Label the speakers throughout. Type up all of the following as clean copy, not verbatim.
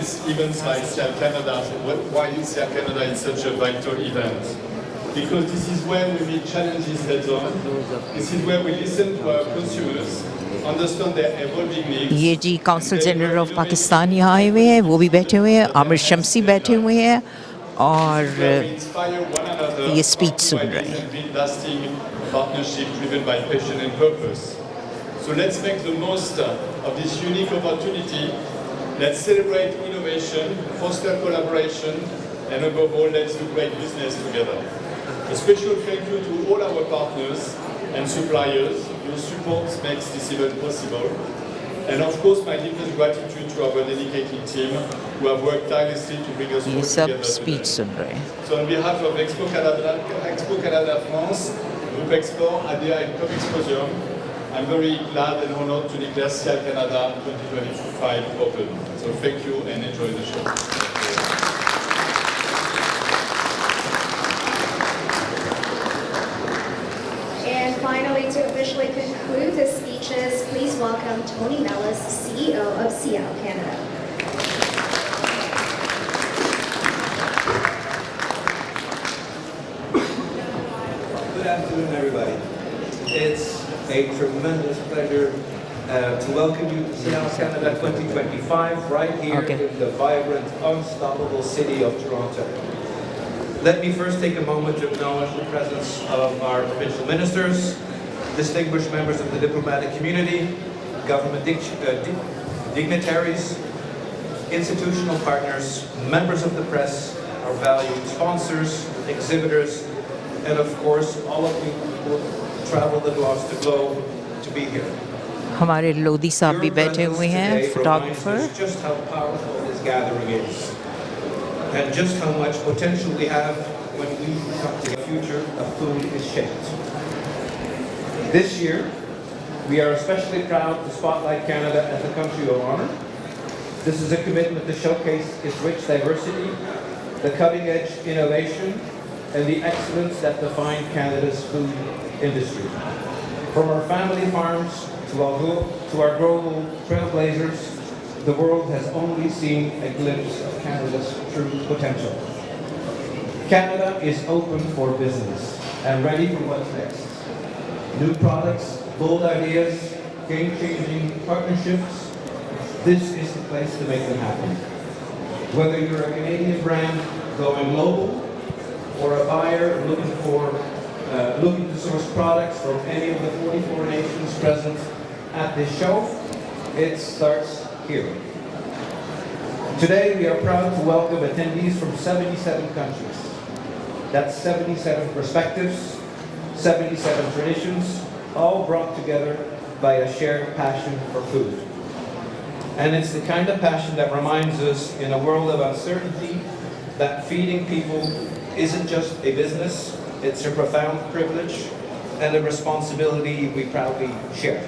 Speaker 1: with events like Cial Canada. Why is Cial Canada is such a vital event? Because this is where we meet challenges heads on. This is where we listen to our consumers, understand their evolving needs.
Speaker 2: ये जी council general of Pakistan यहाँ आए हुए हैं, वो भी बैठे हुए हैं, आमिर शम्सी बैठे हुए हैं और ये स्पीच सुन रहे हैं.
Speaker 1: Partnership driven by passion and purpose. So let's make the most of this unique opportunity. Let's celebrate innovation, foster collaboration, and above all, let's do great business together. A special thank you to all our partners and suppliers. Your support makes this event possible. And of course, my deepest gratitude to our dedicated team who have worked tirelessly to bring us all together today. So on behalf of Expo Canada France, Group Export, ADEA and Comexposium, I'm very glad and honored to declare Cial Canada 2025 open. So thank you and enjoy the show.
Speaker 3: And finally, to officially conclude the speeches, please welcome Tony Mellis, CEO of Cial Canada.
Speaker 4: Good afternoon, everybody. It's a tremendous pleasure to welcome you to Cial Canada 2025 right here in the vibrant, unstoppable city of Toronto. Let me first take a moment to acknowledge the presence of our provincial ministers, distinguished members of the diplomatic community, government dignitaries, institutional partners, members of the press, our valued sponsors, exhibitors, and of course, all of you who traveled across the globe to be here.
Speaker 2: हमारे लोधी साहब भी बैठे हुए हैं, photographer.
Speaker 4: Just how powerful this gathering is, and just how much potential we have when we come to the future of food is shaped. This year, we are especially proud to spotlight Canada as a country of honor. This is a commitment to showcase its rich diversity, the cutting-edge innovation, and the excellence that define Canada's food industry. From our family farms to our global trailblazers, the world has only seen a glimpse of Canada's true potential. Canada is open for business and ready for what's next. New products, bold ideas, game-changing partnerships. This is the place to make them happen. Whether you're a Canadian brand going global or a buyer looking to source products from any of the 44 nations present at this show, it starts here. Today, we are proud to welcome attendees from 77 countries. That's 77 perspectives, 77 traditions, all brought together by a shared passion for food. And it's the kind of passion that reminds us, in a world of uncertainty, that feeding people isn't just a business, it's a profound privilege and a responsibility we proudly share.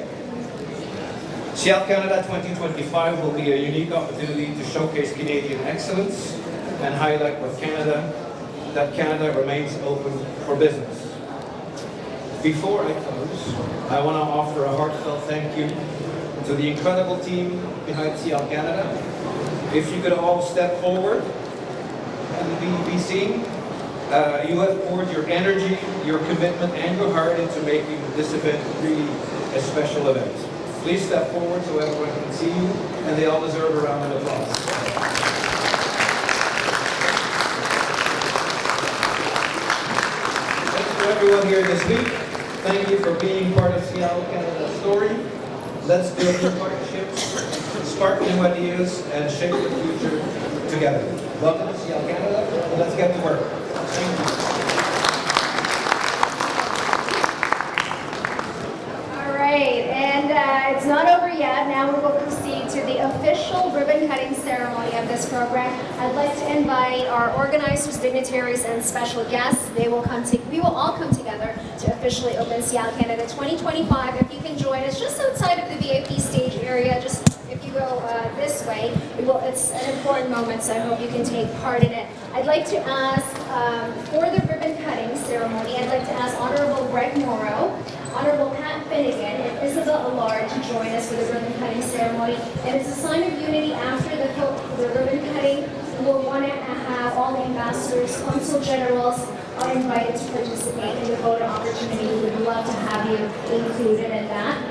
Speaker 4: Cial Canada 2025 will be a unique opportunity to showcase Canadian excellence and highlight that Canada remains open for business. Before I close, I want to offer a heartfelt thank you to the incredible team behind Cial Canada. If you could all step forward and be seen. You have poured your energy, your commitment, and your heart into making this event really a special event. Please step forward so everyone can see you, and they all deserve a round of applause. Thanks to everyone here this week. Thank you for being part of Cial Canada's story. Let's build new partnerships, spark new ideas, and shape the future together. Welcome to Cial Canada, and let's get to work. Thank you.
Speaker 3: All right, and it's not over yet. Now we will proceed to the official ribbon cutting ceremony of this program. I'd like to invite our organizers, dignitaries, and special guests. We will all come together to officially open Cial Canada 2025. If you can join us just outside of the VIP stage area, just if you go this way, it's an important moment, so I hope you can take part in it. I'd like to ask, for the ribbon cutting ceremony, I'd like to ask Honorable Greg Morrow, Honorable Pat Finnegan, and Isabel Allard to join us for the ribbon cutting ceremony. And it's a sign of unity after the ribbon cutting all the ambassadors, consul generals are invited to participate in the photo opportunity. We would love to have you included in that.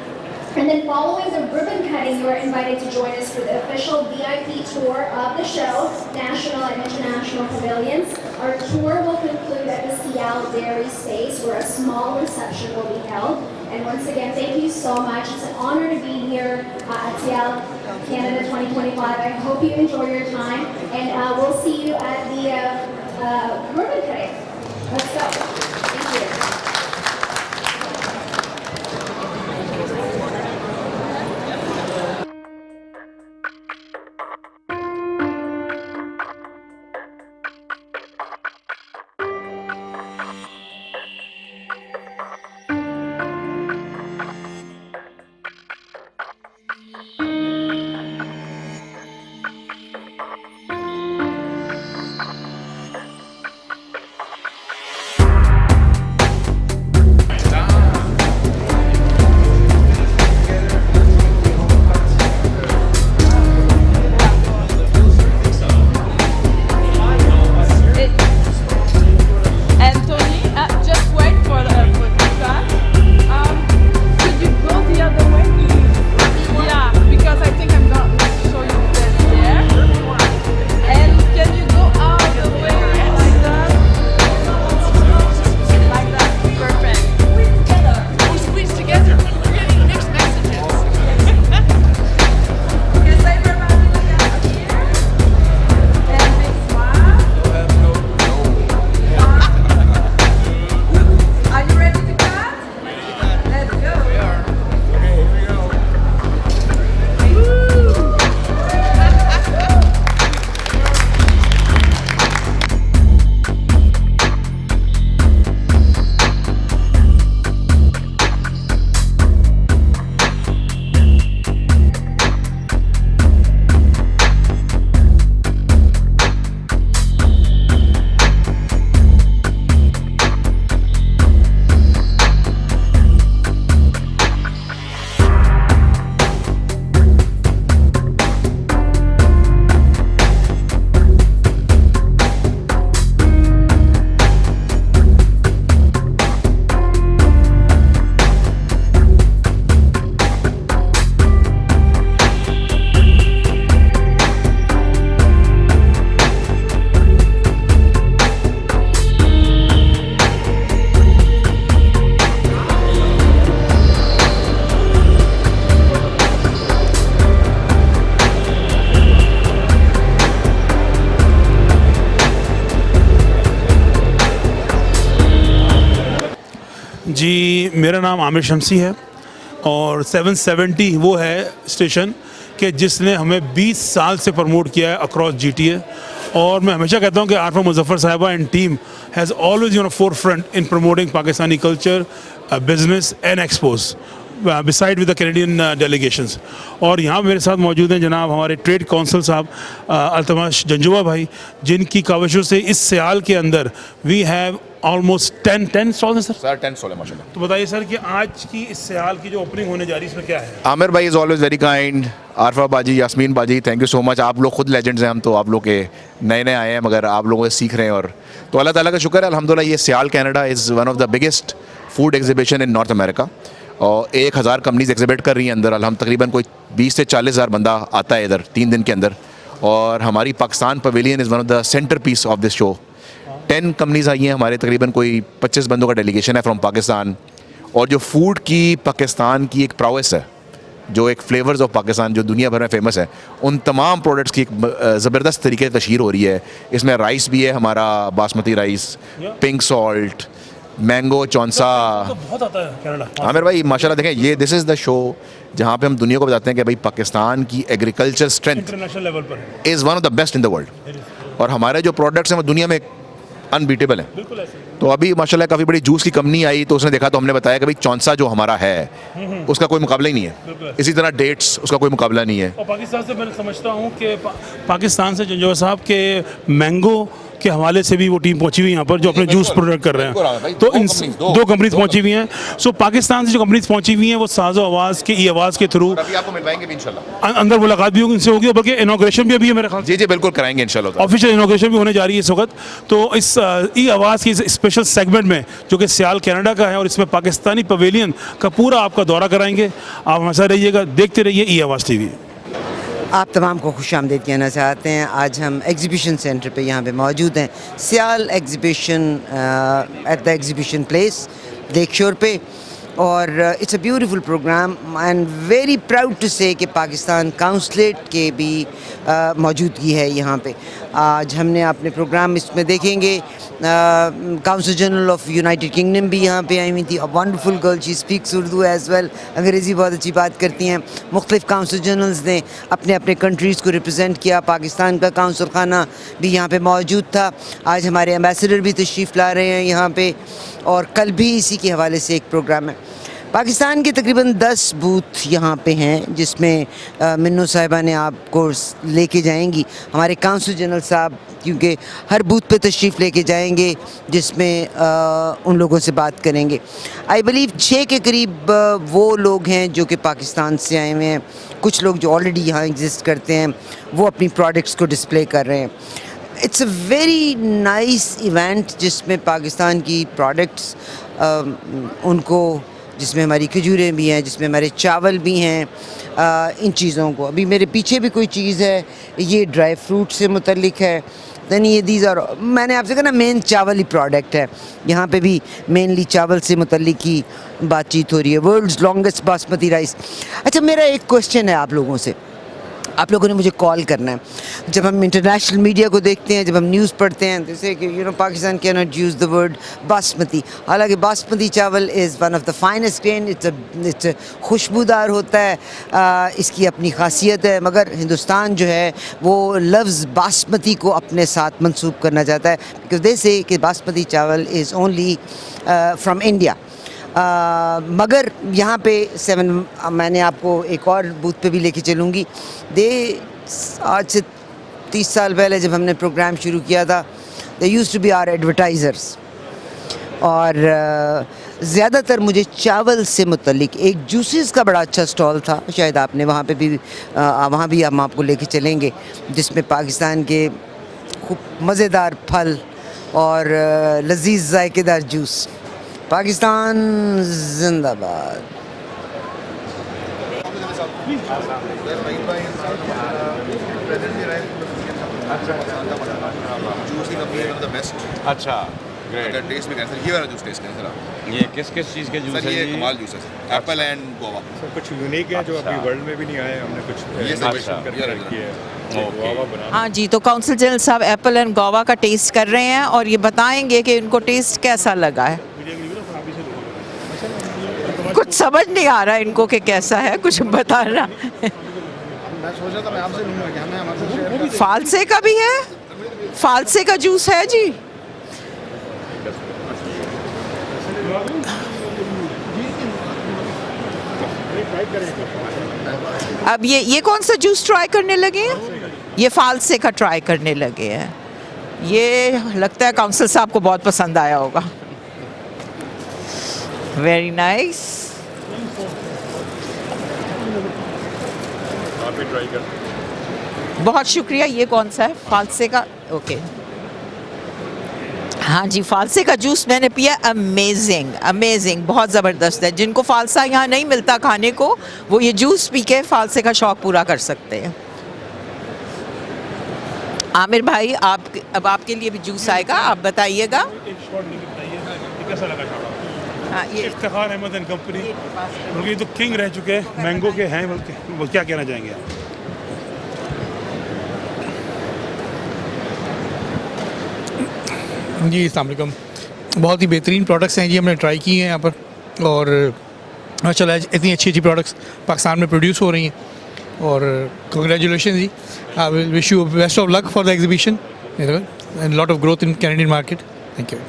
Speaker 3: And then following the ribbon cutting, you are invited to join us for the official VIP tour of the show, national and international pavilions. Our tour will conclude at the Seattle Dairy Space, where a small reception will be held. And once again, thank you so much. It's an honor to be here at Seattle, Canada 2025. I hope you enjoy your time, and we'll see you at the ribbon cutting. Let's go. Thank you.
Speaker 5: जी, मेरा नाम आमिर शमसी है और 770 वो है station कि जिसने हमें 20 साल से प्रमोट किया है अक्रॉस जीटीए। और मैं हमेशा कहता हूँ कि आरफा मुजफ्फर साहिबा and team has always on four front in promoting Pakistani culture, business and expose beside with the Canadian delegations. और यहाँ मेरे साथ मौजूद हैं जनाब हमारे ट्रेड कौंसल साहब अल्तमाश जंजुआ भाई, जिनकी काविशों से इस साल के अंदर वी हैव ऑलमोस्ट 10 स्टॉल हैं सर
Speaker 6: 10 स्टॉल है माशाल्लाह।
Speaker 5: तो बताइए सर कि आज की इस साल की जो ओपनिंग होने जा रही है इसमें क्या है?
Speaker 6: आमिर भाई is always very kind, Arfa बाजी, यास्मीन बाजी, थैंक यू सो मच। आप लोग खुद लेजेंड्स हैं, हम तो आप लोग के नए नए आए हैं मगर आप लोगों से सीख रहे हैं और तो अल्लाह ताला का शुक्र है अल्हम्दुलिल्लाह। ये SIAL Canada is one of the biggest food exhibition in North America और 1000 कंपनीज एग्जिबिट कर रही हैं अंदर। हम तकरीबन कोई 20 से 40 हज़ार बंदा आता है इधर 3 दिन के अंदर। और हमारी Pakistan pavilion is one of the centre piece of this show. 10 companies आई हैं हमारे, तकरीबन कोई 25 बंदों का डेलीगेशन है फ्रॉम पाकिस्तान। और जो फूड की पाकिस्तान की एक प्राउस है, जो एक फ्लेवर्स ऑफ पाकिस्तान जो दुनिया भर में फ़ेमस है, उन तमाम प्रोडक्ट्स की एक ज़बरदस्त तरीके से तशहीर हो रही है। इसमें राइस भी है हमारा basmati rice, pink salt, mango Chaunsa.
Speaker 5: तो बहुत आता है कनाडा।
Speaker 6: आमिर भाई माशाल्लाह देखें, ये दिस इज़ द शो जहाँ पे हम दुनिया को बताते हैं कि भाई पाकिस्तान की एग्रीकल्चर स्ट्रेंथ
Speaker 5: इंटरनेशनल लेवल पर
Speaker 6: is one of the best in the world. और हमारे जो प्रोडक्ट्स हैं वो दुनिया में अनबीटेबल है।
Speaker 5: बिल्कुल ऐसे।
Speaker 6: तो अभी माशाल्लाह काफ़ी बड़ी जूस की कंपनी आई तो उसने देखा तो हमने बताया कि भाई चौंसा जो हमारा है उसका कोई मुकाबला ही नहीं है। इसी तरह डेट्स, उसका कोई मुकाबला नहीं है।
Speaker 5: और पाकिस्तान से मैं समझता हूँ कि पाकिस्तान से जंजुआ साहब के मैंगो के हवाले से भी वो टीम पहुंची हुई है यहाँ पर जो अपने जूस प्रोडक्ट कर रहे हैं। तो इन दो कंपनीज पहुंची हुई हैं। सो पाकिस्तान से जो कंपनीज पहुंची हुई हैं वो साज़ो आवाज़ के ई आवाज़ के थ्रू
Speaker 6: अभी आपको मिलवाएंगे भी इंशाल्लाह।
Speaker 5: अंदर मुलाकात भी होगी, इनसे होगी, बल्कि इनॉग्रेशन भी अभी है मेरे ख्याल।
Speaker 6: जी जी बिल्कुल कराएंगे इंशाल्लाह।
Speaker 5: ऑफिशियल इनॉग्रेशन भी होने जा रही है इस वक्त। तो इस ई आवाज़ की स्पेशल सेगमेंट में जो कि सियाल कनाडा का है और इसमें पाकिस्तानी पवेलियन का पूरा आपका दौरा कराएंगे। आप हमेशा रहिएगा, देखते रहिए ई आवाज़ टीवी।
Speaker 7: आप तमाम को खुश आमदीद कहना चाहते हैं। आज हम एग्ज़िबिशन सेंटर पे यहाँ पे मौजूद हैं, SIAL exhibition at the Exhibition Place Lake Shore पे, और it's a beautiful programme and very proud to say कि पाकिस्तान काउंसलेट के भी मौजूदगी है यहाँ पे। आज हमने अपने प्रोग्राम इसमें देखेंगे। Council general of United kingdom भी यहाँ पे आई हुई थी। A wonderful girl, she speaks Urdu as well, अंग्रेज़ी बहुत अच्छी बात करती हैं। मुख्तलिफ़ काउंसिल जनरल्स ने अपने अपने कंट्रीज़ को रिप्रेजेंट किया। पाकिस्तान का काउंसिल खाना भी यहाँ पे मौजूद था। आज हमारे एम्बेसडर भी तशरीफ़ ला रहे हैं यहाँ पे, और कल भी इसी के हवाले से एक प्रोग्राम है। पाकिस्तान के तकरीबन 10 बूथ यहाँ पे हैं, जिसमें मिन्नो साहिबा ने आपको लेके जाएंगी, हमारे काउंसिल जनरल साहब, क्योंकि हर बूथ पे तशरीफ़ लेके जाएंगे, जिसमें उन लोगों से बात करेंगे। आई बिलीव 6 के करीब वो लोग हैं जो कि पाकिस्तान से आए हुए हैं। कुछ लोग जो ऑलरेडी यहाँ एग्जिस्ट करते हैं वो अपनी प्रोडक्ट्स को डिस्प्ले कर रहे हैं। It's a very nice event जिसमें पाकिस्तान की प्रोडक्ट्स उनको, जिसमें हमारी खजूरें भी हैं, जिसमें हमारे चावल भी हैं, इन चीज़ों को। अभी मेरे पीछे भी कोई चीज़ है, ये ड्राई फ्रूट से मुतल्लिक है। दैन ये दीज और मैंने आपसे कहा ना, मेन चावल ही प्रोडक्ट है। यहाँ पे भी मेनली चावल से मुतल्लिक ही बातचीत हो रही है। World's longest basmati rice. अच्छा, मेरा एक क्वेश्चन है आप लोगों से। आप लोगों ने मुझे कॉल करना है। जब हम इंटरनेशनल मीडिया को देखते हैं, जब हम न्यूज़ पढ़ते हैं, जैसे कि Pakistan can not use the word basmati, हालांकि बासमती चावल is one of the finest grain. It's खुशबूदार होता है, इसकी अपनी खासियत है, मगर हिंदुस्तान जो है वो लफ्ज़ बासमती को अपने साथ मंसूब करना चाहता है, बिकॉज दे से कि बासमती चावल इज़ ओनली फ्राम इंडिया। मगर यहाँ पे 7 मैंने आपको एक और बूथ पे भी लेके चलूँगी। आज से 30 साल पहले जब हमने प्रोग्राम शुरू किया था, they used to be our advertisers, और ज़्यादातर मुझे चावल से मुतल्लिक एक जूसेस का बड़ा अच्छा स्टॉल था, शायद आपने वहाँ पे भी वहाँ भी हम आपको लेके चलेंगे, जिसमें पाकिस्तान के खूब मज़ेदार फल और लजीज जायकेदार जूस। पाकिस्तान जिंदाबाद।
Speaker 8: अच्छा, ग्रेट।
Speaker 6: टेस्ट में कैसा, ये वाला जूस टेस्ट कैसा रहा?
Speaker 8: ये किस किस चीज़ के जूस
Speaker 6: सर
Speaker 8: है
Speaker 6: ये
Speaker 8: जी?
Speaker 6: कमाल जूस है sir, Apple and Goa.
Speaker 9: Sir कुछ यूनिक है जो अभी वर्ल्ड में भी नहीं आया, हमने कुछ
Speaker 6: ये सब
Speaker 8: अच्छा,
Speaker 9: करके रखी है।
Speaker 8: ओके।
Speaker 9: Guava banana.
Speaker 2: हाँ जी, तो काउंसिल जनरल साहब एप्पल एंड गोवा का टेस्ट कर रहे हैं और ये बताएंगे कि इनको टेस्ट कैसा लगा है। कुछ समझ नहीं आ रहा इनको कि कैसा है, कुछ बताना।
Speaker 9: मैं सोचा था मैं आपसे लूँगा कि हमें हमारे साथ शेयर कर।
Speaker 2: फालसे का भी है, फालसे का जूस है जी। अब ये कौन सा जूस ट्राई करने लगे हैं? ये फालसे का ट्राई करने लगे हैं। ये लगता है काउंसिल साहब को बहुत पसंद आया होगा। Very nice.
Speaker 9: आप भी ट्राई कर।
Speaker 2: बहुत शुक्रिया। ये कौन सा है? फालसे का। ओके, हाँ जी, फालसे का जूस मैंने पिया। अमेजिंग अमेजिंग, बहुत ज़बरदस्त है। जिनको फालसा यहाँ नहीं मिलता खाने को, वो ये जूस पी के फालसे का शौक़ पूरा कर सकते हैं। आमिर भाई, अब आपके लिए भी जूस आएगा, आप बताइएगा।
Speaker 5: कैसा लगा शाबाश?
Speaker 2: हाँ, ये
Speaker 5: इफ्तिखार अहमद एंड कंपनी, बल्कि ये तो किंग रह चुके हैं, मैंगो के हैं, बल्कि वो क्या कहना चाहेंगे आप?
Speaker 10: जी अस्सलाम वालेकुम। बहुत ही बेहतरीन प्रोडक्ट्स हैं जी, हमने ट्राई किए हैं यहाँ पर, और माशाल्लाह इतनी अच्छी अच्छी प्रोडक्ट्स पाकिस्तान में प्रोड्यूस हो रही हैं, और कंग्रेचुलेशन जी। I will wish you best of luck for the exhibition and lot of growth in Canadian market. Thank you.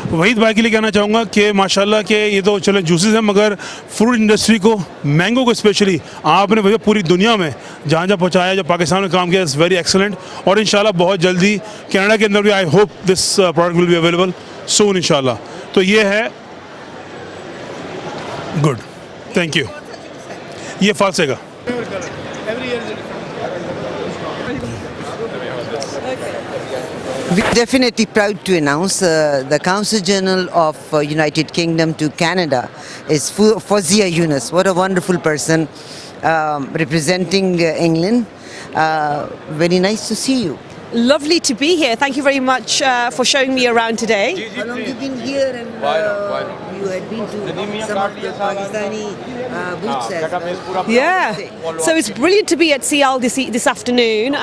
Speaker 5: Waheed भाई के लिए कहना चाहूँगा कि माशाल्लाह के ये तो चले जूसेस हैं, मगर फ्रूट इंडस्ट्री को, मैंगो को स्पेशली आपने भैया पूरी दुनिया में जहाँ जहाँ पहुँचाया, जो पाकिस्तान में काम किया, इज़ वेरी एक्सेलेंट। और इंशाल्लाह बहुत जल्दी कनाडा के अंदर भी I hope this product will be available सून इंशाल्लाह। तो ये है गुड, थैंक यू। ये फालसे का
Speaker 7: We're definitely proud to announce the Consul General of United Kingdom to Canada is Fawzia Yunus. What a wonderful person representing England. Very nice to see you.
Speaker 11: Lovely to be here. Thank you very much for showing me around today.
Speaker 7: How long have you been here and you had been to some of the Pakistani booths as well?
Speaker 11: Yeah. So it's brilliant to be at CL this afternoon.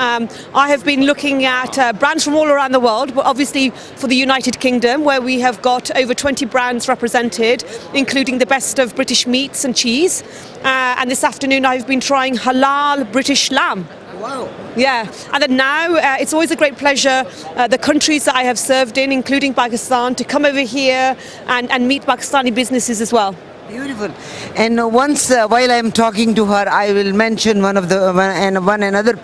Speaker 11: I have been looking at brands from all around the world, but obviously for the United Kingdom, where we have got over 20 brands represented, including the best of British meats and cheese. And this afternoon I've been trying halal British lamb.
Speaker 7: Wow.
Speaker 11: Yeah, and then now it's always a great pleasure, the countries that I have served in, including Pakistan, to come over here and meet Pakistani businesses as well.
Speaker 7: Beautiful. And once while I'm talking to her, I will mention another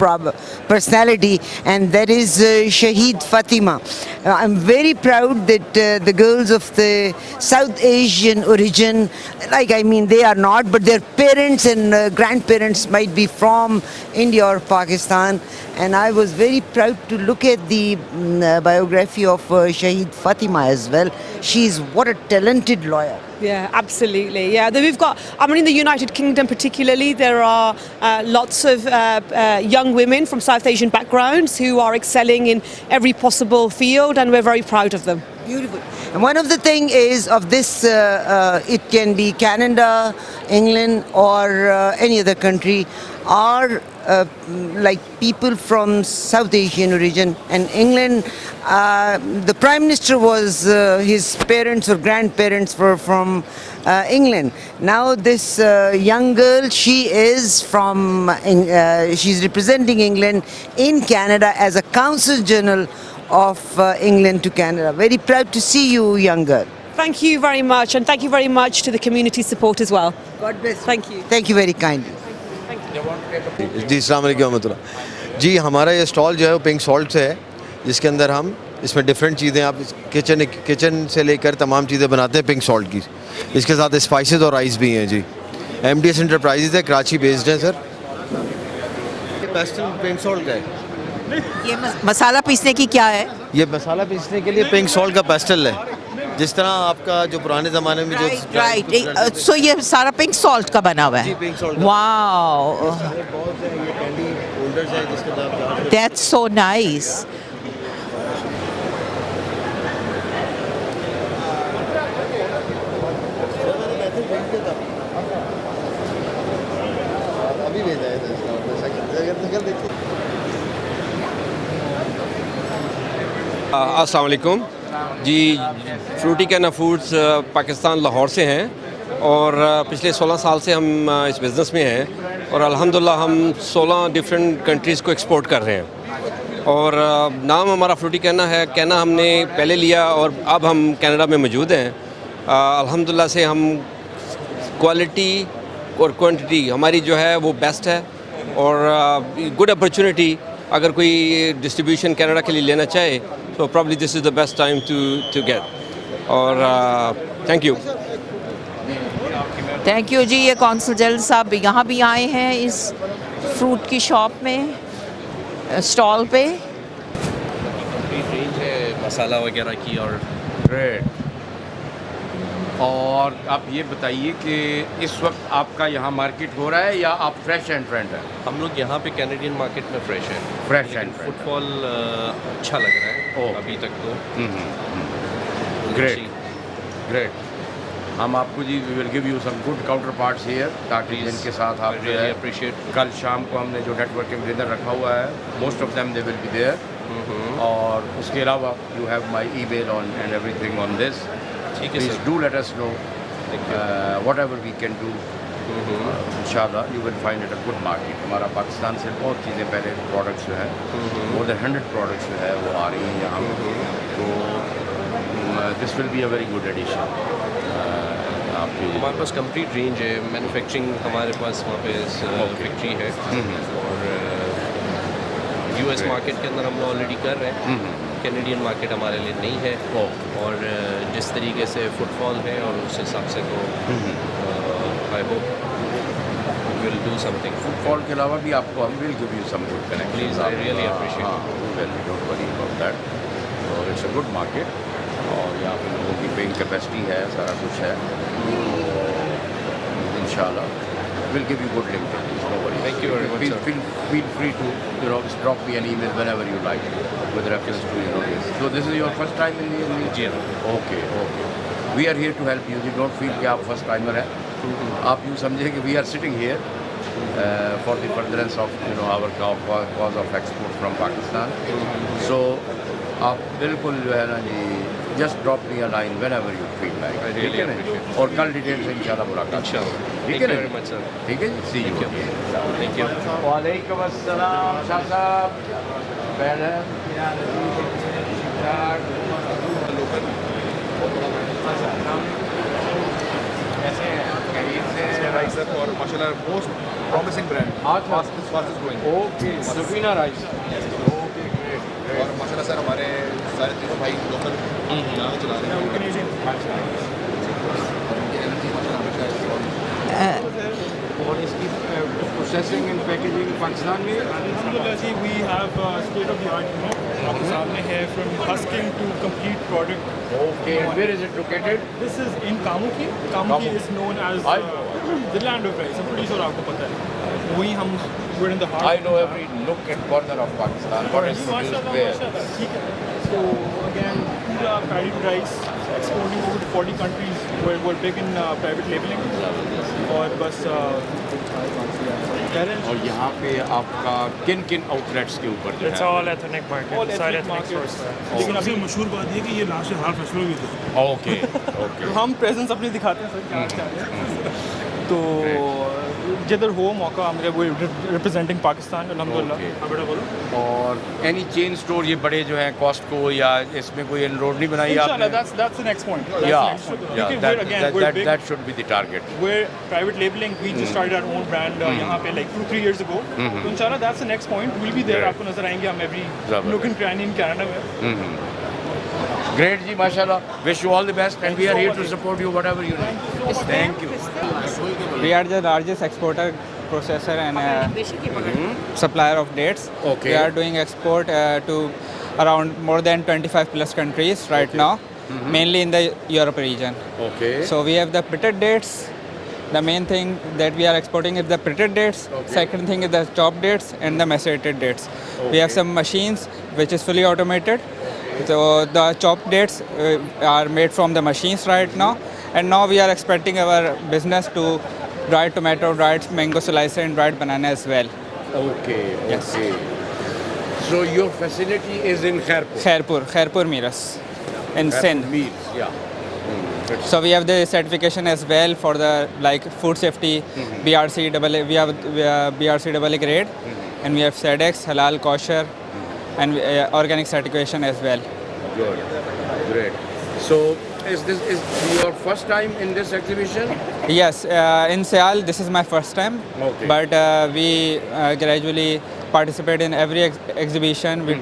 Speaker 7: personality, and that is Shahid Fatima. I'm very proud that the girls of the South Asian origin, they are not, but their parents and grandparents might be from India or Pakistan. And I was very proud to look at the biography of Shahid Fatima as well. She's what a talented lawyer.
Speaker 11: Yeah, absolutely. Yeah, we've got, in the United Kingdom particularly, there are lots of young women from South Asian backgrounds who are excelling in every possible field, and we're very proud of them.
Speaker 7: Beautiful. And one of the thing is of this, it can be Canada, England, or any other country, are like people from South Asian origin. And England, the Prime Minister was, his parents or grandparents were from England. Now this young girl, she is from, she's representing England in Canada as a Consul General of England to Canada. Very proud to see you, young girl.
Speaker 11: Thank you very much, and thank you very much to the community support as well.
Speaker 7: God bless.
Speaker 11: Thank you.
Speaker 7: Thank you very kindly.
Speaker 8: जी अस्सलाम वालेकुम रहमतुल्लाह। जी हमारा ये stall जो है वो pink salt से है, जिसके अंदर हम इसमें डिफरेंट चीज़ें, आप किचन से लेकर तमाम चीज़ें बनाते हैं पिंक सॉल्ट की। इसके साथ स्पाइसेस और राइस भी हैं जी। MDS एंटरप्राइजेज है, कराची बेस्ड है सर। पेस्टल पिंक सॉल्ट का है।
Speaker 2: ये मसाला पीसने की क्या है?
Speaker 8: ये मसाला पीसने के लिए पिंक सॉल्ट का पेस्टल है, जिस तरह आपका जो पुराने ज़माने में जो
Speaker 2: राइट, सो ये सारा पिंक सॉल्ट का बना हुआ है। Wow, that's so nice.
Speaker 12: अस्सलाम वालेकुम जी। फ्रूटी कैना फूड्स पाकिस्तान लाहौर से हैं और पिछले 16 साल से हम इस बिज़नेस में हैं और अल्हम्दुलिल्लाह हम 16 डिफरेंट कंट्रीज़ को एक्सपोर्ट कर रहे हैं। और नाम हमारा फ्रूटी कैना है। कैना हमने पहले लिया और अब हम कनाडा में मौजूद हैं। अल्हम्दुलिल्लाह से हम क्वालिटी और क्वांटिटी हमारी जो है वो बेस्ट है और गुड अपॉर्चुनिटी अगर कोई डिस्ट्रीब्यूशन कनाडा के लिए लेना चाहे तो probably this is the best time to get. और थैंक यू।
Speaker 2: थैंक यू जी। ये कौंसल जनरल साहब यहाँ भी आए हैं इस फ्रूट की शॉप में, स्टॉल पे।
Speaker 13: रेंज है मसाला वगैरह की और ब्रेड। और आप ये बताइए कि इस वक्त आपका यहाँ मार्केट हो रहा है या आप फ्रेश एंड फ्रेंड हैं?
Speaker 14: हम लोग यहाँ पे कैनेडियन मार्केट में फ्रेश हैं।
Speaker 13: फ्रेश एंड
Speaker 14: फुटफॉल अच्छा लग रहा है अभी तक तो।
Speaker 13: Great great. हम आपको जी we will give you some good counter parts here, ताकि इनके साथ आप जो है
Speaker 14: अप्रिशिएट।
Speaker 13: कल शाम को हमने जो नेटवर्किंग डिनर रखा हुआ है, most of them they will be there. और उसके अलावा you have my email on and everything on this. Please do let us know whatever we can do. Inshallah, you will find it a good market. हमारा पाकिस्तान से बहुत चीज़ें पहले products जो है more than 100 प्रोडक्ट्स जो है वो आ रही हैं यहाँ। तो this will be a very good addition. आपकी
Speaker 14: हमारे पास कंप्लीट रेंज है, मैन्युफैक्चरिंग हमारे पास वहाँ पे फैक्ट्री है और यूएस मार्केट के अंदर हम लोग ऑलरेडी कर रहे हैं, कैनेडियन मार्केट हमारे लिए नहीं है और जिस तरीके से फुटफॉल है और उस हिसाब से तो I hope will do something.
Speaker 13: Footfall के अलावा भी आपको हम will give you some good connection.
Speaker 14: Please, I really appreciate.
Speaker 13: Well, don't worry about that. और इट्स अ गुड मार्केट और यहाँ पे लोगों की पेइंग कैपेसिटी है, सारा कुछ है। इंशाल्लाह we'll give you good link. No worries.
Speaker 14: Thank you very much, sir.
Speaker 13: Feel free to drop me an email whenever you like with reference to this. So this is your first time in the
Speaker 14: जी हाँ।
Speaker 13: Okay. We are here to help you. You don't feel कि आप first timer है। आप यूँ समझे कि we are sitting here for the furtherance of our cause of export from Pakistan. So आप बिल्कुल जो है ना जी just drop me a line whenever you feel like.
Speaker 14: I really
Speaker 13: ठीक है ना?
Speaker 14: appreciate.
Speaker 13: और कल डिटेल से इंशाल्लाह मुलाकात।
Speaker 14: इंशाल्लाह।
Speaker 13: ठीक
Speaker 14: Thank
Speaker 13: है
Speaker 14: you
Speaker 13: ना?
Speaker 14: very much, sir.
Speaker 13: ठीक है जी। See you.
Speaker 14: Thank you.
Speaker 13: वालेकुम अस्सलाम शाह साहब। मैडम कैसे हैं? खैरियत से हैं?
Speaker 9: राइस सर और माशाल्लाह most promising brand fastest growing.
Speaker 13: Okay, Safina rice. Okay, great.
Speaker 9: और माशाल्लाह सर हमारे सारे तीनों भाई लोकल यहाँ चला रहे हैं। और उनकी एनर्जी माशाल्लाह
Speaker 13: और इसकी प्रोसेसिंग एंड पैकेजिंग पाकिस्तान में
Speaker 15: अल्हम्दुलिल्लाह जी, we have state of the art unit आपके सामने है, from husking to complete product.
Speaker 13: Okay, where is it located?
Speaker 15: This is in Kamoke. Kamoke is known as the land of rice. I'm pretty sure आपको पता है। वहीं हम we're in the heart।
Speaker 13: I know every nook and corner of Pakistan. What is produced where?
Speaker 15: माशाल्लाह, ठीक है। So again, पूरा paddy rice exporting over to 40 countries. We're big in private labeling और बस
Speaker 13: और यहाँ पे आपका किन किन आउटलेट्स के ऊपर जो
Speaker 15: It's
Speaker 13: है?
Speaker 15: all ethnic market, all सारे ethnic ethnic markets। source।
Speaker 5: लेकिन अभी मशहूर बात ये कि ये लास्ट हाल फेस्टिवल भी थे।
Speaker 13: Okay okay.
Speaker 15: हम प्रेजेंस अपनी दिखाते हैं सर, क्या क्या है। तो जिधर हो मौका मेरे वो रिप्रेजेंटिंग पाकिस्तान अल्हम्दुलिल्लाह।
Speaker 13: बेटा बोलो। और एनी चेन स्टोर ये बड़े जो हैं कॉस्टको या इसमें कोई एनरोड नहीं बनाई आपने?
Speaker 15: Inshallah, that's the next point।
Speaker 13: That should be the target।
Speaker 15: We're private labeling। We just started our own brand यहाँ पे like 2-3 years ago। तो इंशाल्लाह that's the next point। We'll be there। आपको नजर आएंगे हम every nook and cranny in Canada में।
Speaker 13: Great जी, माशाल्लाह। Wish you all the best and we are here to support you whatever you need। Thank you।
Speaker 16: We are the largest exporter, processor and supplier of dates.
Speaker 13: Okay.
Speaker 16: We are doing export to around more than 25 plus countries right now, mainly in the Europe region.
Speaker 13: Okay.
Speaker 16: So we have the pitted dates. The main thing that we are exporting is the pitted dates.
Speaker 13: Okay.
Speaker 16: Second thing is the chopped dates and the macerated dates. We have some machines which is fully automated. So the chopped dates are made from the machines right now, and now we are expanding our business to dried tomato, dried mango slicer, and dried banana as well.
Speaker 13: Okay.
Speaker 16: Yes.
Speaker 13: Okay. So your facility is in Khairpur?
Speaker 16: Khairpur Miras in Sindh.
Speaker 13: Meals, yeah.
Speaker 16: So we have the certification as well for the like food safety, BRC AA. We have BRC AA grade, and we have SEDEX, halal, kosher, and organic certification as well.
Speaker 13: Good, great. So is this your first time in this exhibition?
Speaker 16: Yes, in Sial this is my first time.
Speaker 13: Okay.
Speaker 16: But we gradually participate in every exhibition. We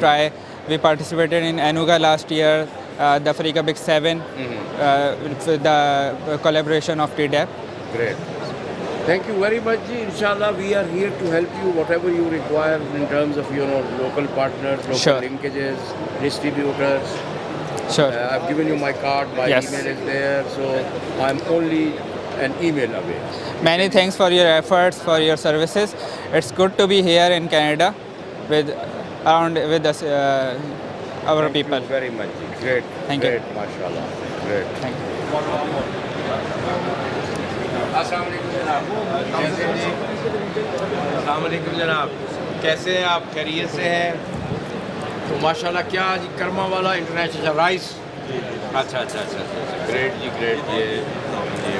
Speaker 16: participated in Anuga last year, the Africa Big 7, with the collaboration of TDAP.
Speaker 13: Great. Thank you very much ji. Inshallah we are here to help you whatever you require in terms of local partners, local
Speaker 16: Sure.
Speaker 13: linkages, distributors.
Speaker 16: Sure.
Speaker 13: I've given you my card, my
Speaker 16: Yes.
Speaker 13: email is there, so I'm only an email away.
Speaker 16: Many thanks for your efforts, for your services. It's good to be here in Canada with us, our
Speaker 13: Thank
Speaker 16: people.
Speaker 13: you very much ji. Great.
Speaker 16: Thank you.
Speaker 13: Great, mashallah. Great.
Speaker 16: Thank you.
Speaker 13: अस्सलाम वालेकुम जनाब। कैसे हैं जी? अस्सलाम वालेकुम जनाब। कैसे हैं आप? खैरियत से हैं? तो माशाल्लाह क्या जी, कर्मा वाला इंटरनेशनल राइस। अच्छा। ग्रेट जी, ग्रेट। ये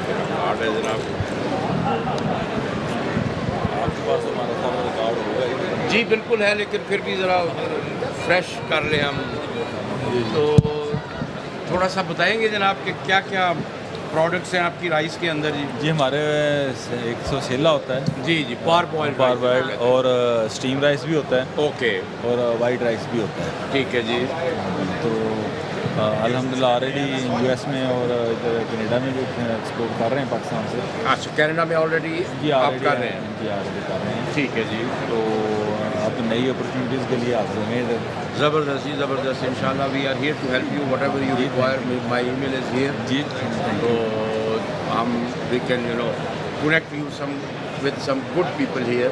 Speaker 13: मेरा कार्ड है जनाब। आपके पास हमारा सामने कार्ड होगा जी? बिल्कुल है, लेकिन फिर भी ज़रा फ्रेश कर लें हम। तो थोड़ा सा बताएंगे जनाब कि क्या क्या प्रोडक्ट्स हैं आपकी राइस के अंदर जी?
Speaker 17: जी हमारे 100 होता है
Speaker 13: जी जी, पार बॉइल्ड
Speaker 17: और स्टीम राइस भी होता है
Speaker 13: ओके,
Speaker 17: और वाइट राइस भी होता है।
Speaker 13: ठीक है जी।
Speaker 17: तो अल्हम्दुलिल्लाह ऑलरेडी यूएस में और इधर कनाडा में भी एक्सपोर्ट कर रहे हैं पाकिस्तान से।
Speaker 13: अच्छा, कनाडा में ऑलरेडी आप कर रहे हैं?
Speaker 17: जी ऑलरेडी कर रहे हैं।
Speaker 13: ठीक है जी।
Speaker 17: तो अब नई अपॉर्चुनिटीज़ के लिए आप होंगे इधर।
Speaker 13: ज़बरदस्त जी, ज़बरदस्त। इंशाल्लाह we are here to help you whatever you require. My email is here
Speaker 17: जी।
Speaker 13: तो हम we can connect you some with some good people here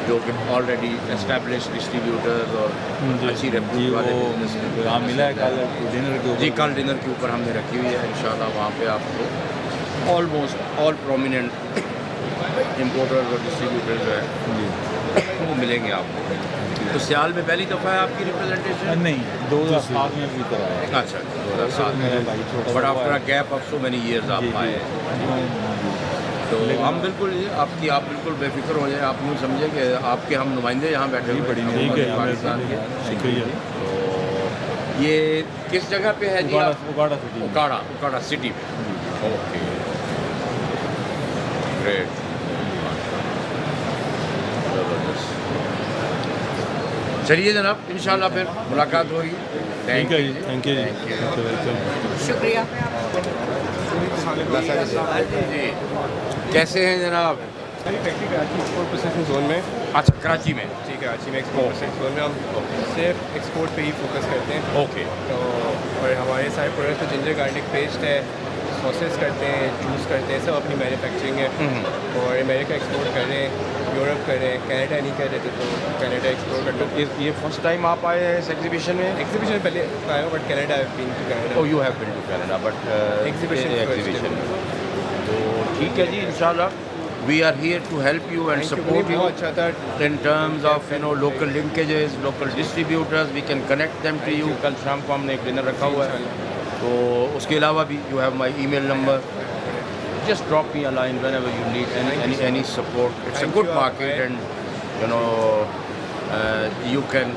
Speaker 13: जो कि ऑलरेडी एस्टैब्लिश डिस्ट्रीब्यूटर्स और अच्छी रेप्यूट वाले बिजनेस
Speaker 17: हाँ मिला है कल डिनर के ऊपर।
Speaker 13: जी, कल डिनर के ऊपर हमने रखी हुई है। इंशाल्लाह वहाँ पे आपको ऑलमोस्ट ऑल प्रोमिनेंट इम्पोर्टर्स और डिस्ट्रीब्यूटर्स जो है वो मिलेंगे आपको। तो सियाल में पहली दफ़ा है आपकी रिप्रेजेंटेशन?
Speaker 17: नहीं, 2007 में भी करा है।
Speaker 13: अच्छा, 2007 में। But after a gap of so many years आप आए हैं। तो हम बिल्कुल आप बिल्कुल बेफिक्र हो जाए। आप यूँ समझे कि आपके हम नुमाइंदे यहाँ बैठे हुए हैं पाकिस्तान के। तो ये किस जगह पे है जी? उकाड़ा सिटी में। ओके, ग्रेट, ज़बरदस्त। चलिए जनाब, इंशाल्लाह फिर मुलाकात होगी। थैंक यू जी,
Speaker 2: शुक्रिया।
Speaker 13: जी, कैसे हैं जनाब?
Speaker 18: हमारी factory Karachi export processing zone में।
Speaker 13: अच्छा, कराची में?
Speaker 18: जी, कराची में एक्सपोर्ट प्रोसेसिंग जोन में हम सिर्फ एक्सपोर्ट पे ही फोकस करते हैं।
Speaker 13: ओके।
Speaker 18: तो और हमारे सारे प्रोडक्ट्स तो जिंजर गार्लिक पेस्ट है, सॉसेस करते हैं, जूस करते हैं, सब अपनी मैन्युफैक्चरिंग है। और अमेरिका एक्सपोर्ट कर रहे हैं, यूरोप कर रहे हैं, कनाडा नहीं कर रहे थे तो कनाडा एक्सपोर्ट कर रहे हैं।
Speaker 13: ये फर्स्ट टाइम आप आए हैं इस एग्जीबिशन में?
Speaker 18: एग्जीबिशन पहले आया हूँ but Canada been to Canada.
Speaker 13: Oh, you have been to Canada but exhibition. तो ठीक है जी, इंशाल्लाह we are here to help you and support you
Speaker 18: अच्छा था
Speaker 13: in terms of local linkages, local distributors, we can connect them to you। कल शाम को हमने एक डिनर रखा हुआ है। तो उसके अलावा भी you have my email number, just drop me a line whenever you need any support। It's a good market and you can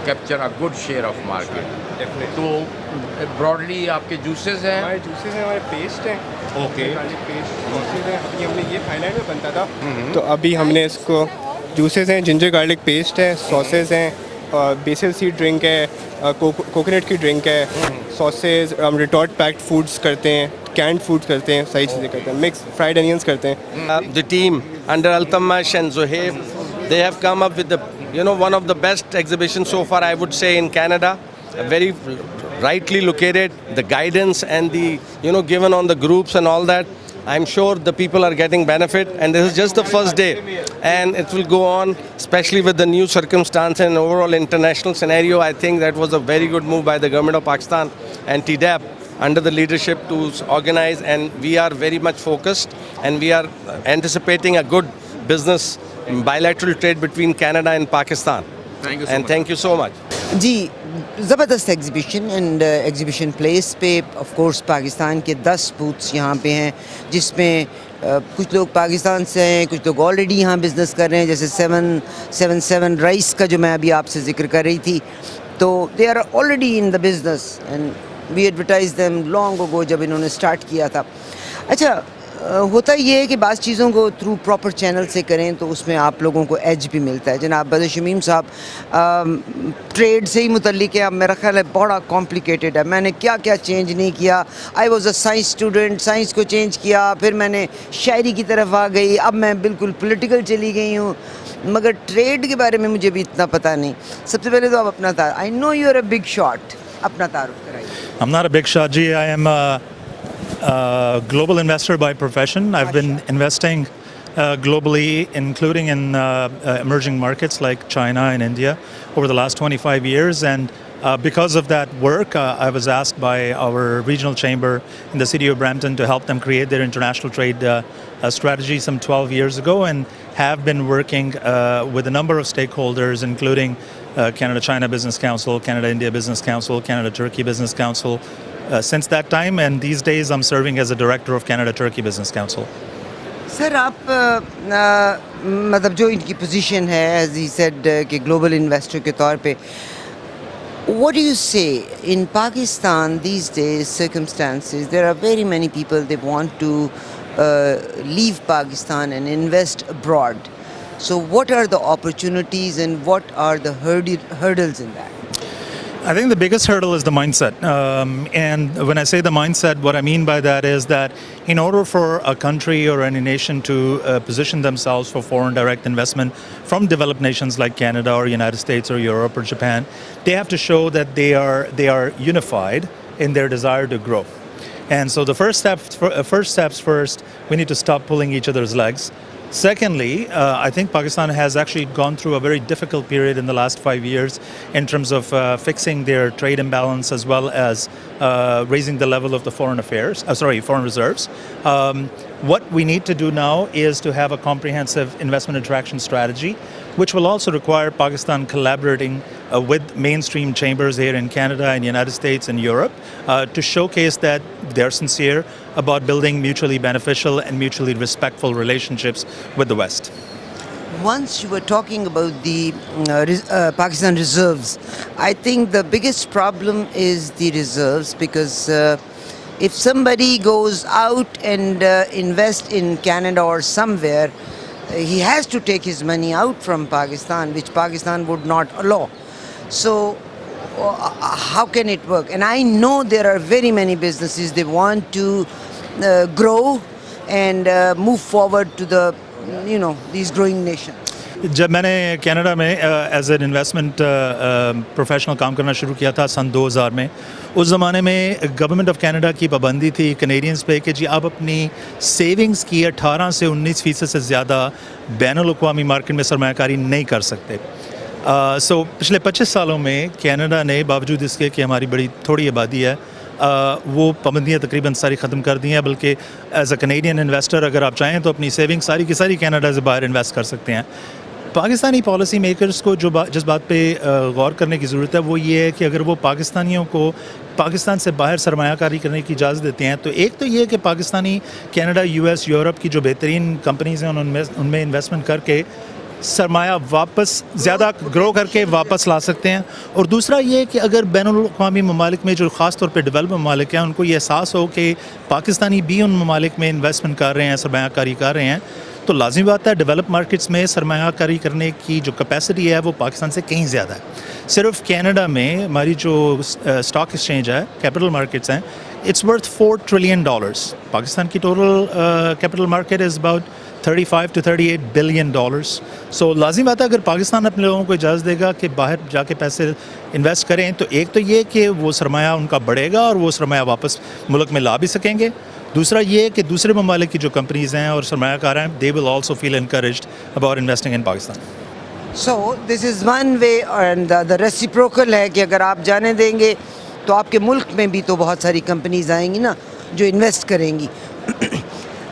Speaker 13: capture a good share of market। तो broadly आपके juices हैं?
Speaker 18: हमारे जूसेस हैं, हमारे paste हैं।
Speaker 13: Okay,
Speaker 18: paste sauces हैं। अभी हमने ये थाईलैंड में बनता था तो अभी हमने इसको जूसेस हैं, जिंजर गार्लिक पेस्ट है, सॉसेस हैं, बेसिल सीड ड्रिंक है, कोकोनट की ड्रिंक है, सॉसेस, हम रिटॉर्ट पैक्ड फूड्स करते हैं, कैंड फूड्स करते हैं, सारी चीज़ें करते हैं, मिक्स फ्राइड अनियंस करते हैं।
Speaker 19: The team under Altamash and Zohaib, they have come up with one of the best exhibitions so far, I would say, in Canada. Very rightly located, the guidance and the given on the groups and all that. I'm sure the people are getting benefit, and this is just the first day, and it will go on, especially with the new circumstance and overall international scenario. I think that was a very good move by the government of Pakistan and TDAP under the leadership to organize, and we are very much focused, and we are anticipating a good business bilateral trade between Canada and Pakistan.
Speaker 13: Thank you so much.
Speaker 19: Thank you so much.
Speaker 7: जी, ज़बरदस्त exhibition and exhibition place पे of course Pakistan के 10 booths यहाँ पे हैं, जिसमें कुछ लोग पाकिस्तान से हैं, कुछ लोग ऑलरेडी यहाँ बिज़नेस कर रहे हैं, जैसे 777 राइस का जो मैं अभी आपसे जिक्र कर रही थी, तो they are already in the business and we advertise them long ago जब इन्होंने स्टार्ट किया था। अच्छा, होता ये है कि बाज़ चीज़ों को थ्रू प्रॉपर चैनल से करें तो उसमें आप लोगों को एज भी मिलता है। जनाब बदर शमीम साहब ट्रेड से ही मुतल्लिक है, अब मेरा ख्याल है बड़ा कॉम्प्लिकेटेड है। मैंने क्या क्या चेंज नहीं किया। I was a science student, science को चेंज किया, फिर मैंने शायरी की तरफ आ गई, अब मैं बिल्कुल पॉलिटिकल चली गई हूँ, मगर ट्रेड के बारे में मुझे भी इतना पता नहीं। सबसे पहले तो आप अपना I know you are a big shot, अपना तारुफ कराइए।
Speaker 20: I'm not a big shot, G. I am a global investor by profession. I've been investing globally, including in emerging markets like China and India over the last 25 years. And because of that work, I was asked by our regional chamber in the city of Brampton to help them create their international trade strategy some 12 years ago, and have been working with a number of stakeholders, including Canada-China Business Council, Canada-India Business Council, Canada-Turkey Business Council, since that time, and these days I'm serving as a director of Canada-Turkey Business Council.
Speaker 7: Sir आप मतलब जो इनकी position है, as he said कि global investor के तौर पे, What do you say? In Pakistan these days, circumstances, there are very many people, they want to leave Pakistan and invest abroad. So what are the opportunities and what are the hurdles in that?
Speaker 20: I think the biggest hurdle is the mindset. And when I say the mindset, what I mean by that is that in order for a country or any nation to position themselves for foreign direct investment from developed nations like Canada or United States or Europe or Japan, they have to show that they are unified in their desire to grow. And so the first steps first, we need to stop pulling each other's legs. Secondly, I think Pakistan has actually gone through a very difficult period in the last 5 years in terms of fixing their trade imbalance as well as raising the level of the foreign reserves. What we need to do now is to have a comprehensive investment attraction strategy, which will also require Pakistan collaborating with mainstream chambers here in Canada and United States and Europe to showcase that they're sincere about building mutually beneficial and mutually respectful relationships with the West.
Speaker 7: Once you were talking about the Pakistan reserves, I think the biggest problem is the reserves because if somebody goes out and invest in Canada or somewhere, he has to take his money out from Pakistan, which Pakistan would not allow. So how can it work? And I know there are very many businesses, they want to grow and move forward to the, these growing nations.
Speaker 20: जब मैंने Canada में as an investment professional काम करना शुरू किया था सन 2000 में, उस ज़माने में गवर्नमेंट ऑफ कनाडा की पाबंदी थी कनेडियंस पे कि जी आप अपनी सेविंग्स की 18 से 19% से ज़्यादा बैनुल-अक़वामी मार्केट में सरमायाकारी नहीं कर सकते। सो पिछले 25 सालों में कनाडा ने बावजूद इसके कि हमारी बड़ी थोड़ी आबादी है, वो पाबंदियाँ तकरीबन सारी ख़त्म कर दी हैं। बल्कि एज अ कनेडियन इन्वेस्टर अगर आप चाहें तो अपनी सेविंग सारी की सारी कनाडा से बाहर इन्वेस्ट कर सकते हैं। पाकिस्तानी पॉलिसी मेकर्स को जिस बात पे गौर करने की ज़रूरत है वो ये है कि अगर वो पाकिस्तानियों को पाकिस्तान से बाहर सरमायाकारी करने की इजाज़त देते हैं तो एक तो ये कि पाकिस्तानी कनाडा, यूएस, यूरोप की जो बेहतरीन कंपनीज़ हैं उनमें इन्वेस्टमेंट करके सरमाया वापस ज़्यादा ग्रो करके वापस ला सकते हैं। और दूसरा ये कि अगर बैनुल-अक़वामी ममालिक में जो ख़ास तौर पे डेवलप ममालिक हैं उनको ये एहसास हो कि पाकिस्तानी भी उन ममालिक में इन्वेस्टमेंट कर रहे हैं, सरमायाकारी कर रहे हैं, तो लाज़मी बात है डेवलप मार्केट्स में सरमायाकारी करने की जो कैपेसिटी है वो पाकिस्तान से कहीं ज़्यादा है। सिर्फ कनाडा में हमारी जो स्टॉक एक्सचेंज है, कैपिटल मार्केट्स हैं, इट्स वर्थ $4 ट्रिलियन। पाकिस्तान की total capital market is about $35 to $38 billion। सो लाज़मी बात है अगर पाकिस्तान अपने लोगों को इजाज़त देगा कि बाहर जाके पैसे इन्वेस्ट करें तो एक तो ये कि वो सरमाया उनका बढ़ेगा और वो सरमाया वापस मुल्क में ला भी सकेंगे। दूसरा ये कि दूसरे ममालिक की जो कंपनीज़ हैं और सरमायाकार हैं, they will also feel encouraged about investing in Pakistan.
Speaker 7: So this is one way and the reciprocal है कि अगर आप जाने देंगे तो आपके मुल्क में भी तो बहुत सारी कंपनीज आएंगी ना जो इन्वेस्ट करेंगी।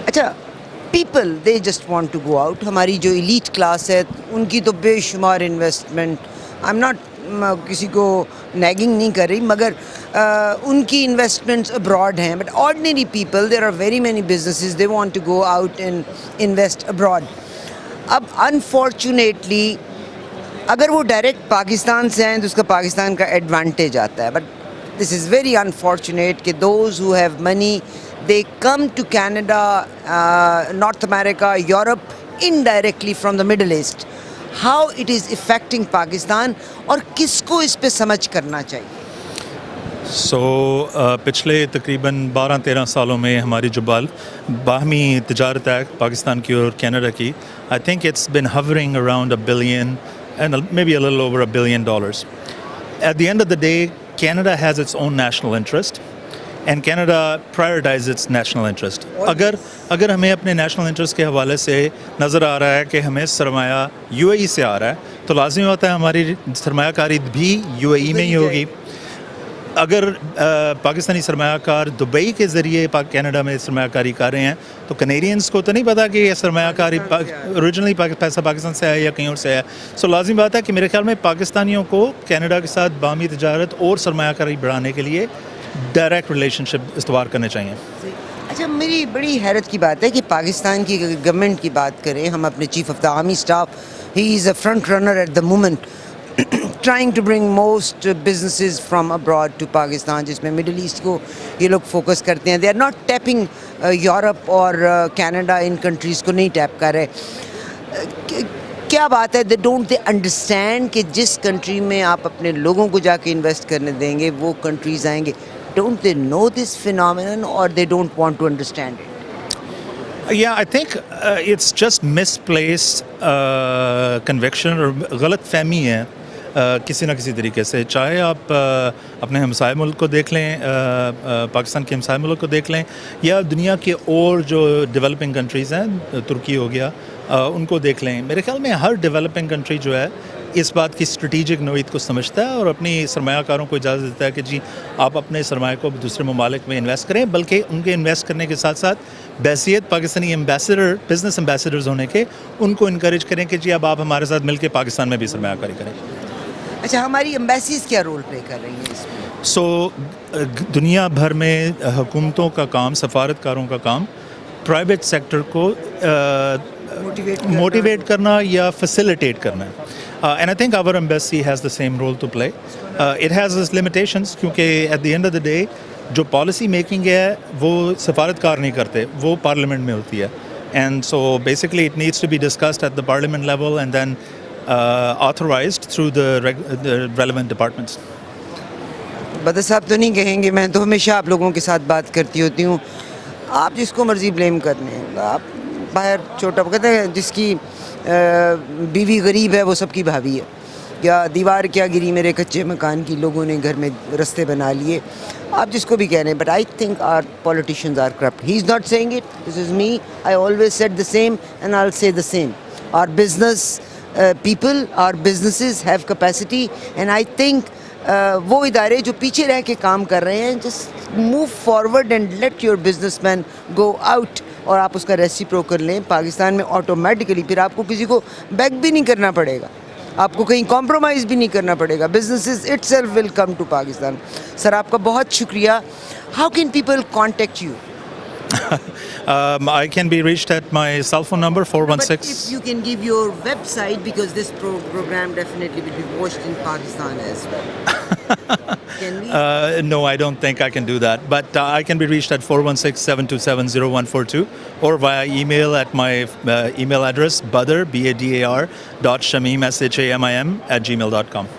Speaker 7: अच्छा, people they just want to go out. हमारी जो एलीट क्लास है उनकी तो बेशुमार इन्वेस्टमेंट, आई एम नॉट किसी को नैगिंग नहीं कर रही, मगर उनकी इन्वेस्टमेंट्स अब्रॉड हैं। But ordinary people, there are very many businesses, they want to go out and invest abroad. अब अनफॉर्चुनेटली अगर वो डायरेक्ट पाकिस्तान से आएँ तो उसका पाकिस्तान का एडवांटेज आता है। But this is very unfortunate कि those who have money they come to Canada, North America, Europe indirectly from the Middle East. How it is affecting Pakistan और किसको इस पे समझ करना चाहिए?
Speaker 20: सो पिछले तकरीबन 12-13 सालों में हमारी जो बाहमी तजारत है पाकिस्तान की और कनाडा की, I think it's been hovering around $1 billion and maybe a little over $1 billion. At the end of the day, Canada has its own national interest. And Canada prioritise its national interest. अगर हमें अपने national interest के हवाले से नज़र आ रहा है कि हमें सरमाया यूएई से आ रहा है तो लाजमी होता है हमारी सरमायाकारी भी यूएई में ही होगी। अगर पाकिस्तानी सरमायाकार दुबई के ज़रिए कनाडा में सरमायाकारी कर रहे हैं तो कनेडियंस को तो नहीं पता कि ये सरमायाकारी ओरिजिनली पैसा पाकिस्तान से है या कहीं और से है। सो लाजमी बात है कि मेरे ख्याल में पाकिस्तानियों को कनाडा के साथ बाहमी तजारत और सरमायाकारी बढ़ाने के लिए डायरेक्ट रिलेशनशिप इस्तेमाल करने चाहिए।
Speaker 7: अच्छा, मेरी बड़ी हैरत की बात है कि पाकिस्तान की गवर्नमेंट की बात करें, हम अपने chief of the army staff, he is a front runner at the moment. trying to bring most businesses from abroad to Pakistan, जिसमें मिडिल ईस्ट को ये लोग फोकस करते हैं. They are not tapping Europe और कनाडा, इन countries को नहीं tap कर रहे. क्या बात है? दे अंडरस्टैंड कि जिस कंट्री में आप अपने लोगों को जाके इन्वेस्ट करने देंगे वो कंट्रीज़ आएंगे. Don't they know this phenomenon or they don't want to understand it?
Speaker 20: Yeah, I think it's just misplaced conviction और गलत फहमी है किसी ना किसी तरीके से. चाहे आप अपने हमसाय मुल्क को देख लें, पाकिस्तान के हमसाय मुल्क को देख लें, या दुनिया के और जो डेवलपिंग कंट्रीज़ हैं, तुर्की हो गया, उनको देख लें. मेरे ख्याल में हर डेवलपिंग कंट्री जो है इस बात की स्ट्रेटेजिक नोयत को समझता है और अपनी सरमायाकारों को इजाज़त देता है कि जी आप अपने सरमाए को दूसरे ममालिक में इन्वेस्ट करें, बल्कि उनके इन्वेस्ट करने के साथ साथ बहसीत पाकिस्तानी एम्बेसडर, बिजनेस एम्बेसडर्स होने के, उनको इनकरेज करें कि जी अब आप हमारे साथ मिलकर पाकिस्तान में भी सरमायाकारी करें.
Speaker 7: अच्छा, हमारी एम्बेसीज क्या रोल प्ले कर रही हैं इसमें?
Speaker 20: दुनिया भर में हुकूमतों का काम, सफारतकारों का काम प्राइवेट सेक्टर को मोटिवेट करना या फैसिलिटेट करना है. And I think our embassy has the same role to play. It has its limitations क्योंकि at the end of the day जो policy making है वो सफारतकार नहीं करते, वो पार्लियामेंट में होती है. And so basically it needs to be discussed at the parliament level and then authorized through the relevant departments.
Speaker 7: बदर साहब तो नहीं कहेंगे, मैं तो हमेशा आप लोगों के साथ बात करती होती हूँ. आप जिसको मर्ज़ी ब्लेम करने, आप बाहर छोटा कहते हैं जिसकी बीवी गरीब है वो सबकी भाभी है, या दीवार क्या गिरी मेरे कच्चे मकान की, लोगों ने घर में रास्ते बना लिए, आप जिसको भी कह रहे हैं. But I think our politicians are corrupt. He is not saying it, this is me. I always said the same and I will say the same. Our business people, our businesses have capacity and I think वो इदारे जो पीछे रह के काम कर रहे हैं, just move forward and let your businessman go out और आप उसका रेसिप्रोकल लें. पाकिस्तान में ऑटोमेटिकली फिर आपको किसी को बैक भी नहीं करना पड़ेगा, आपको कहीं कॉम्प्रोमाइज़ भी नहीं करना पड़ेगा. Businesses itself will come to Pakistan. Sir आपका बहुत शुक्रिया. How can people contact you?
Speaker 20: I can be reached at my cell phone number 416.
Speaker 7: But if you can give your website, because this program definitely will be watched in Pakistan as well. Can we?
Speaker 20: No, I don't think I can do that. But I can be reached at 416-727-0142 or via email at my email address badar badar.shamim shamim@gmail.com.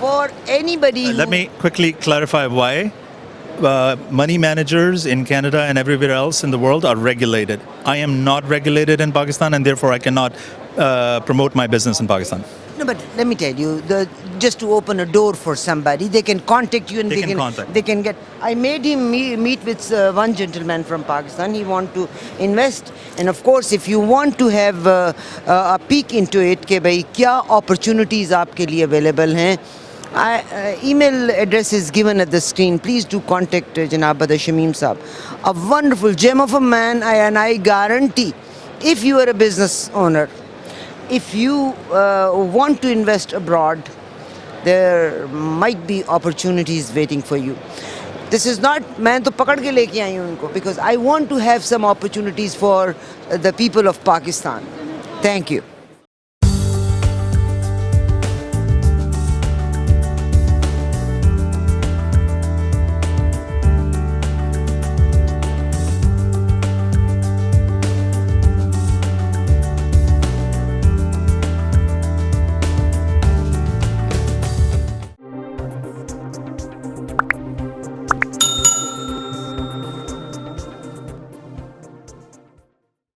Speaker 7: For anybody
Speaker 20: Let me quickly clarify why. Money managers in Canada and everywhere else in the world are regulated. I am not regulated in Pakistan and therefore I cannot promote my business in Pakistan.
Speaker 7: No, but let me tell you, just to open a door for somebody, they can contact you and they can get. I made him meet with one gentleman from Pakistan. He want to invest, and of course, if you want to have a peek into it, कि भाई क्या opportunities आपके लिए available हैं. Email address is given at the screen. Please do contact Janab Badar Shamim Saab. A wonderful gem of a man, and I guarantee, if you are a business owner, if you want to invest abroad, there might be opportunities waiting for you. This is not, मैं तो पकड़ के लेके आई हूँ उनको, because I want to have some opportunities for the people of Pakistan. Thank you.